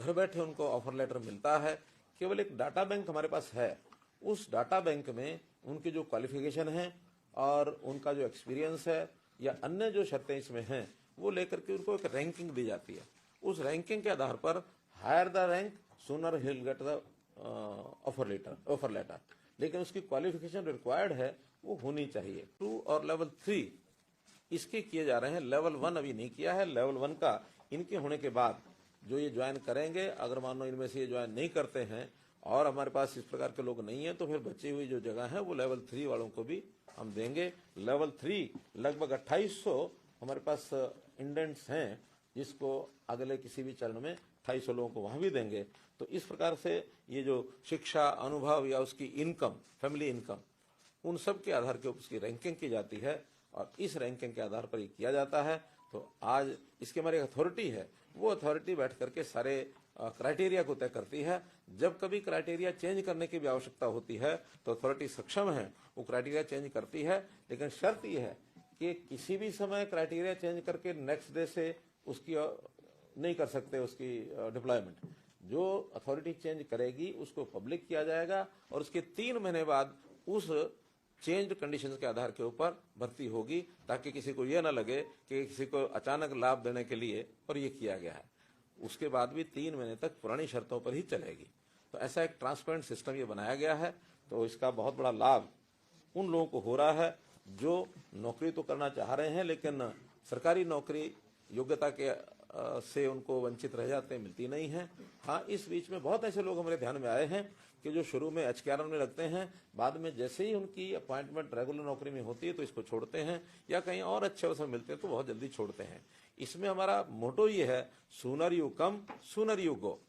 घर बैठे उनको ऑफर लेटर मिलता है। केवल एक डाटा बैंक हमारे पास है, उस डाटा बैंक में उनके जो क्वालिफिकेशन है और उनका जो एक्सपीरियंस है या अन्य जो शर्तें इसमें हैं वो लेकर के उनको एक रैंकिंग दी जाती है। उस रैंकिंग के आधार पर higher the rank sooner he will get the offer letter. लेकिन उसकी क्वालिफिकेशन रिक्वायर्ड है वो होनी चाहिए। 2 और लेवल 3 इसके किए जा रहे हैं, लेवल 1 अभी नहीं किया है। लेवल 1 का इनके होने के बाद जो ये ज्वाइन करेंगे, अगर मान लो इनमें से ये ज्वाइन नहीं करते हैं और हमारे पास इस प्रकार के लोग नहीं है तो फिर बची हुई जो जगह है वो लेवल 3 वालों को भी हम देंगे। लेवल 3 लगभग 2800 हमारे पास इंडेंट्स हैं, जिसको अगले किसी भी चरण में 2800 लोगों को वहां भी देंगे। तो इस प्रकार से ये जो शिक्षा, अनुभव या उसकी इनकम, फैमिली इनकम, उन सब के आधार के ऊपर उसकी रैंकिंग की जाती है और इस रैंकिंग के आधार पर ये किया जाता है। तो आज इसके हमारी अथॉरिटी है, वो अथॉरिटी बैठ करके सारे क्राइटेरिया को तय करती है। जब कभी क्राइटेरिया चेंज करने की भी आवश्यकता होती है तो अथॉरिटी सक्षम है, वो क्राइटेरिया चेंज करती है। लेकिन शर्त यह है कि किसी भी समय क्राइटेरिया चेंज करके नेक्स्ट डे से उसकी नहीं कर सकते उसकी डिप्लॉयमेंट। जो अथॉरिटी चेंज करेगी उसको पब्लिक किया जाएगा और उसके 3 महीने बाद उस चेंज्ड कंडीशंस के आधार के ऊपर भर्ती होगी, ताकि किसी को यह ना लगे कि किसी को अचानक लाभ देने के लिए और ये किया गया है। उसके बाद भी 3 महीने तक पुरानी शर्तों पर ही चलेगी। तो ऐसा एक ट्रांसपेरेंट सिस्टम ये बनाया गया है। तो इसका बहुत बड़ा लाभ उन लोगों को हो रहा है जो नौकरी तो करना चाह रहे हैं लेकिन सरकारी नौकरी योग्यता के से उनको वंचित रह जाते हैं, मिलती नहीं है। हाँ, इस बीच में बहुत ऐसे लोग हमारे ध्यान में आए हैं कि जो शुरू में HKR में लगते हैं, बाद में जैसे ही उनकी अपॉइंटमेंट रेगुलर नौकरी में होती है तो इसको छोड़ते हैं या कहीं और अच्छे अवसर मिलते हैं तो बहुत जल्दी छोड़ते हैं। इसमें हमारा मोटो ये है, sooner you come sooner you go,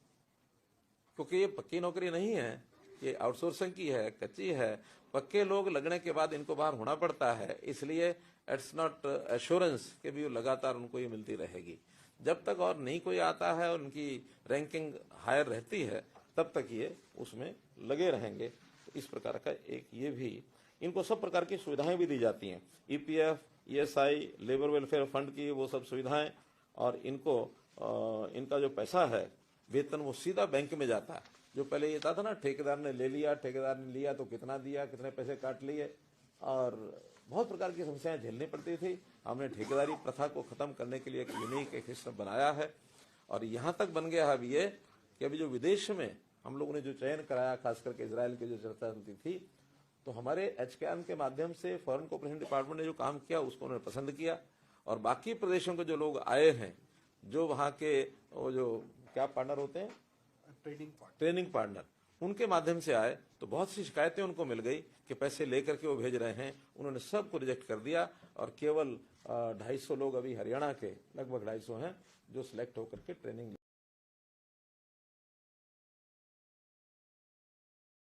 क्योंकि ये पक्की नौकरी नहीं है, ये आउटसोर्सिंग की है, कच्ची है। पक्के लोग लगने के बाद इनको बाहर होना पड़ता है, इसलिए इट्स नॉट एश्योरेंस कि भी लगातार उनको ये मिलती रहेगी। जब तक और नहीं कोई आता है और उनकी रैंकिंग हायर रहती है तब तक ये उसमें लगे रहेंगे। तो इस प्रकार का एक ये भी, इनको सब प्रकार की सुविधाएं भी दी जाती हैं, EPF, ESI, labour welfare fund की वो सब सुविधाएं, और इनको इनका जो पैसा है वेतन वो सीधा बैंक में जाता है। जो पहले ये था ना, ठेकेदार ने ले लिया, ठेकेदार ने लिया तो कितना दिया, कितने पैसे काट लिए, और बहुत प्रकार की समस्याएं झेलनी पड़ती थी। हमने ठेकेदारी प्रथा को खत्म करने के लिए एक यूनिक एक सिस्टम बनाया है और यहां तक बन गया है अभी ये कि अभी जो विदेश में हम लोगों ने जो चयन कराया, खास करके इजराइल की जो चर्चा होती थी, तो हमारे HKR के माध्यम से फॉरेन कोऑपरेशन डिपार्टमेंट ने जो काम किया उसको उन्होंने पसंद किया और बाकी प्रदेशों के जो लोग आए हैं, जो वहां के वो जो क्या पार्टनर होते हैं, ट्रेनिंग पार्टनर, उनके माध्यम से आए तो बहुत सी शिकायतें उनको मिल गई कि पैसे लेकर के वो भेज रहे हैं। उन्होंने सबको रिजेक्ट कर दिया और केवल 250 लोग अभी हरियाणा के लगभग 250 हैं जो सिलेक्ट होकर के ट्रेनिंग